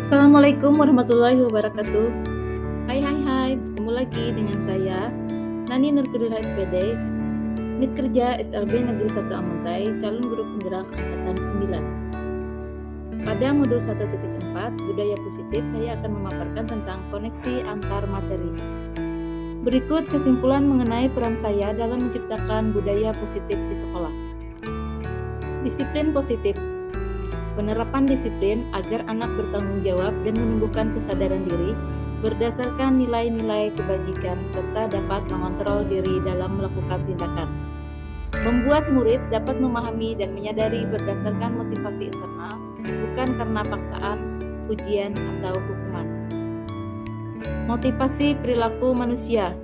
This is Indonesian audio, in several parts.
Assalamualaikum warahmatullahi wabarakatuh. Hai, bertemu lagi dengan saya, Nani Nurkedira SPD, Unit Kerja SLB Negeri 1 Amuntai, calon guru penggerak Angkatan 9. Pada modul 1.4, budaya positif, saya akan memaparkan tentang koneksi antar materi. Berikut kesimpulan mengenai peran saya dalam menciptakan budaya positif di sekolah. Disiplin positif. Penerapan disiplin agar anak bertanggung jawab dan menumbuhkan kesadaran diri berdasarkan nilai-nilai kebajikan serta dapat mengontrol diri dalam melakukan tindakan. Membuat murid dapat memahami dan menyadari berdasarkan motivasi internal, bukan karena paksaan, pujian, atau hukuman. Motivasi perilaku manusia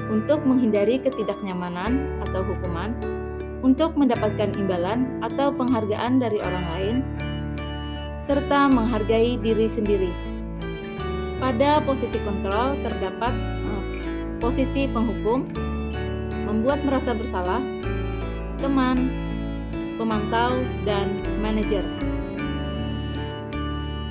untuk menghindari ketidaknyamanan atau hukuman, untuk mendapatkan imbalan atau penghargaan dari orang lain, serta menghargai diri sendiri. Pada posisi kontrol terdapat posisi penghukum, membuat merasa bersalah, teman, pemantau, dan manajer.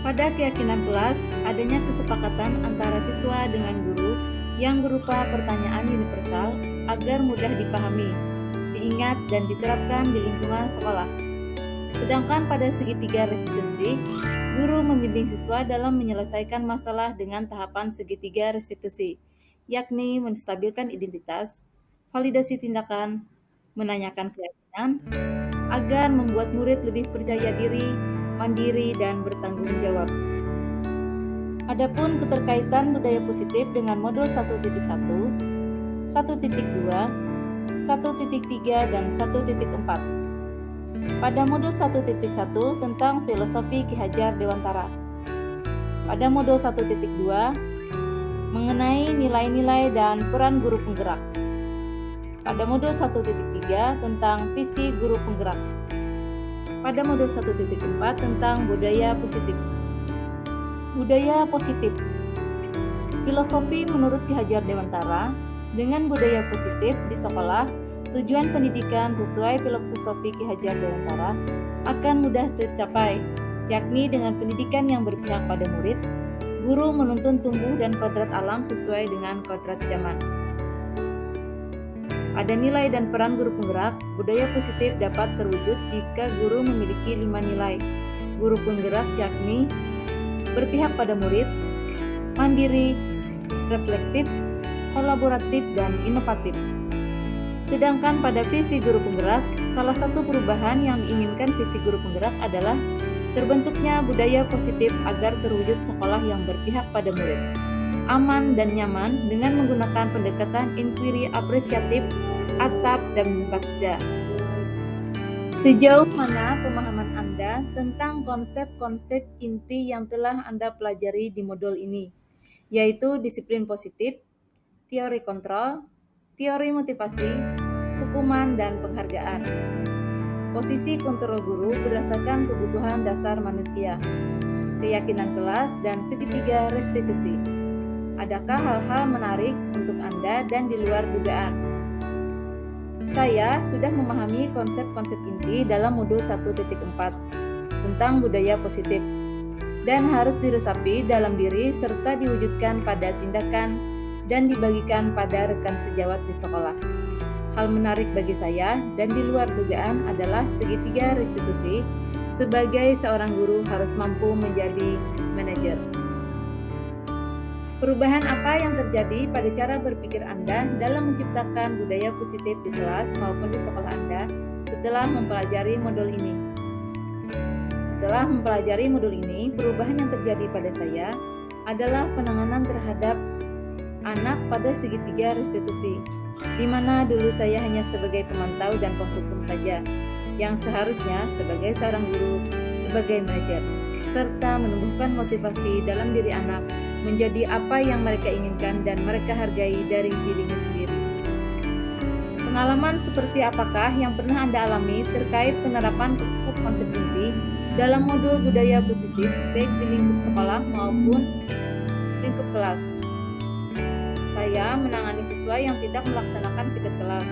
Pada keyakinan kelas, adanya kesepakatan antara siswa dengan guru yang berupa pertanyaan universal agar mudah dipahami, diingat, dan diterapkan di lingkungan sekolah. Sedangkan pada segitiga restitusi, guru membimbing siswa dalam menyelesaikan masalah dengan tahapan segitiga restitusi, yakni menstabilkan identitas, validasi tindakan, menanyakan keyakinan, agar membuat murid lebih percaya diri, mandiri, dan bertanggung jawab. Adapun keterkaitan budaya positif dengan modul 1.1, 1.2, 1.3, dan 1.4. Pada modul 1.1 tentang filosofi Ki Hajar Dewantara. Pada modul 1.2 mengenai nilai-nilai dan peran guru penggerak. Pada modul 1.3 tentang visi guru penggerak. Pada modul 1.4 tentang budaya positif. Budaya positif. Filosofi menurut Ki Hajar Dewantara, dengan budaya positif di sekolah, tujuan pendidikan sesuai filosofi Ki Hajar Dewantara akan mudah tercapai, yakni dengan pendidikan yang berpihak pada murid, guru menuntun tumbuh dan kodrat alam sesuai dengan kodrat zaman. Pada nilai dan peran guru penggerak, budaya positif dapat terwujud jika guru memiliki 5 nilai. Guru penggerak yakni berpihak pada murid, mandiri, reflektif, kolaboratif, dan inovatif. Sedangkan pada visi guru penggerak, salah satu perubahan yang diinginkan visi guru penggerak adalah terbentuknya budaya positif agar terwujud sekolah yang berpihak pada murid, aman dan nyaman dengan menggunakan pendekatan inquiry apresiatif, atap, dan bakja. Sejauh mana pemahaman Anda tentang konsep-konsep inti yang telah Anda pelajari di modul ini, yaitu disiplin positif, teori kontrol, teori motivasi, hukuman, dan penghargaan. Posisi kontrol guru berdasarkan kebutuhan dasar manusia, keyakinan kelas, dan segitiga restitusi. Adakah hal-hal menarik untuk Anda dan di luar dugaan? Saya sudah memahami konsep-konsep inti dalam modul 1.4 tentang budaya positif dan harus diresapi dalam diri serta diwujudkan pada tindakan dan dibagikan pada rekan sejawat di sekolah. Hal menarik bagi saya dan di luar dugaan adalah segitiga restitusi. Sebagai seorang guru harus mampu menjadi manajer. Perubahan apa yang terjadi pada cara berpikir Anda dalam menciptakan budaya positif di kelas maupun di sekolah Anda setelah mempelajari modul ini? Setelah mempelajari modul ini, perubahan yang terjadi pada saya adalah penanganan terhadap anak pada segitiga restitusi, di mana dulu saya hanya sebagai pemantau dan penghukum saja, yang seharusnya sebagai seorang guru, sebagai manajer, serta menumbuhkan motivasi dalam diri anak menjadi apa yang mereka inginkan dan mereka hargai dari dirinya sendiri. Pengalaman seperti apakah yang pernah Anda alami terkait penerapan konsep inti dalam modul budaya positif baik di lingkup sekolah maupun lingkup kelas? Saya menangani siswa yang tidak melaksanakan piket kelas.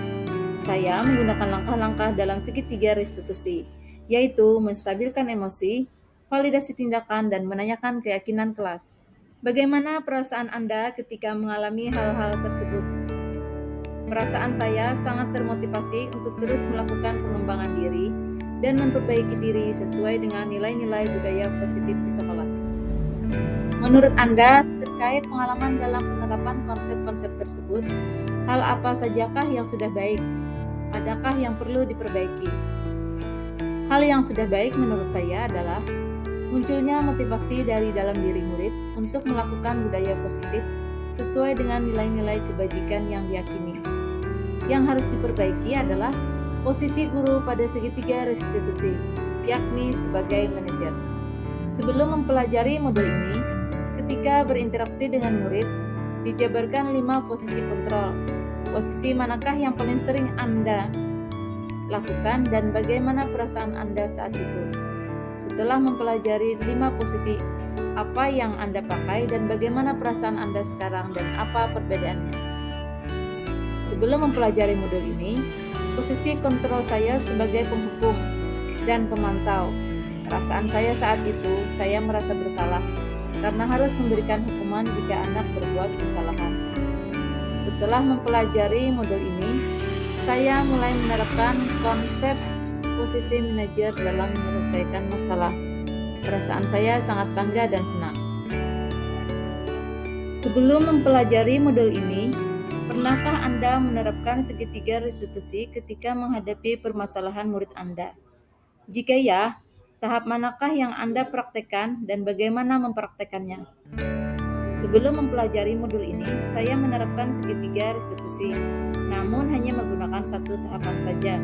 Saya menggunakan langkah-langkah dalam segitiga restitusi, yaitu menstabilkan emosi, validasi tindakan, dan menanyakan keyakinan kelas. Bagaimana perasaan Anda ketika mengalami hal-hal tersebut? Perasaan saya sangat termotivasi untuk terus melakukan pengembangan diri dan memperbaiki diri sesuai dengan nilai-nilai budaya positif di sekolah. Menurut Anda, terkait pengalaman dalam penerapan konsep-konsep tersebut, hal apa sajakah yang sudah baik? Adakah yang perlu diperbaiki? Hal yang sudah baik menurut saya adalah munculnya motivasi dari dalam diri murid untuk melakukan budaya positif sesuai dengan nilai-nilai kebajikan yang diyakini. Yang harus diperbaiki adalah posisi guru pada segitiga restitusi, yakni sebagai manajer. Sebelum mempelajari modul ini, ketika berinteraksi dengan murid, dijabarkan 5 posisi kontrol. Posisi manakah yang paling sering Anda lakukan dan bagaimana perasaan Anda saat itu? Setelah mempelajari 5 posisi, apa yang Anda pakai dan bagaimana perasaan Anda sekarang dan apa perbedaannya? Sebelum mempelajari modul ini, posisi kontrol saya sebagai penghukum dan pemantau. Perasaan saya saat itu, saya merasa bersalah karena harus memberikan hukuman jika anak berbuat kesalahan. Setelah mempelajari modul ini, saya mulai menerapkan konsep posisi manajer dalam menyelesaikan masalah. Perasaan saya sangat bangga dan senang. Sebelum mempelajari modul ini, pernahkah Anda menerapkan segitiga restitusi ketika menghadapi permasalahan murid Anda? Jika ya, tahap manakah yang Anda praktekkan dan bagaimana mempraktekannya? Sebelum mempelajari modul ini, saya menerapkan segitiga restitusi, namun hanya menggunakan satu tahapan saja,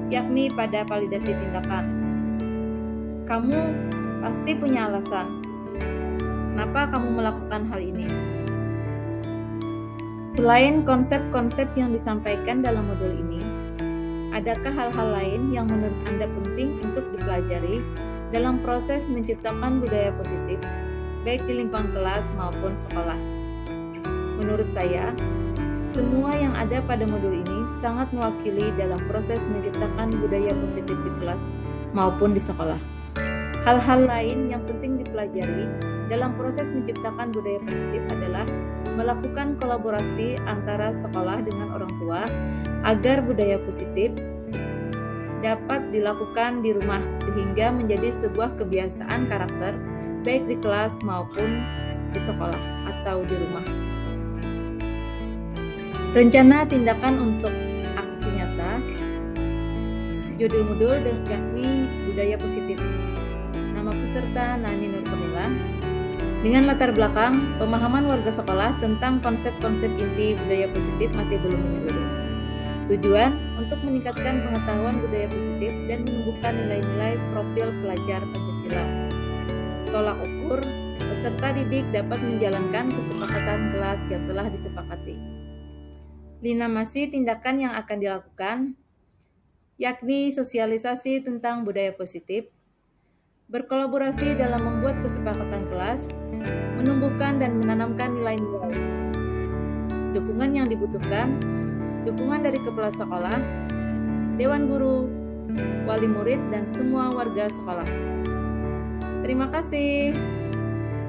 yakni pada validasi tindakan. Kamu pasti punya alasan kenapa kamu melakukan hal ini. Selain konsep-konsep yang disampaikan dalam modul ini, adakah hal-hal lain yang menurut Anda penting untuk dipelajari dalam proses menciptakan budaya positif, baik di lingkungan kelas maupun sekolah? Menurut saya, semua yang ada pada modul ini sangat mewakili dalam proses menciptakan budaya positif di kelas maupun di sekolah. Hal-hal lain yang penting dipelajari dalam proses menciptakan budaya positif adalah melakukan kolaborasi antara sekolah dengan orang tua agar budaya positif dapat dilakukan di rumah sehingga menjadi sebuah kebiasaan karakter baik di kelas maupun di sekolah atau di rumah. Rencana tindakan untuk aksi nyata. Judul modul yakni budaya positif. Nama peserta Nani Nurpurnila. Dengan latar belakang pemahaman warga sekolah tentang konsep-konsep inti budaya positif masih belum menyeluruh. Tujuan untuk meningkatkan pengetahuan budaya positif dan menumbuhkan nilai-nilai profil pelajar Pancasila. Tolak ukur, peserta didik dapat menjalankan kesepakatan kelas yang telah disepakati. Linamasi tindakan yang akan dilakukan, yakni sosialisasi tentang budaya positif, berkolaborasi dalam membuat kesepakatan kelas, menumbuhkan dan menanamkan nilai-nilai. Dukungan yang dibutuhkan, dukungan dari kepala sekolah, dewan guru, wali murid, dan semua warga sekolah. Terima kasih.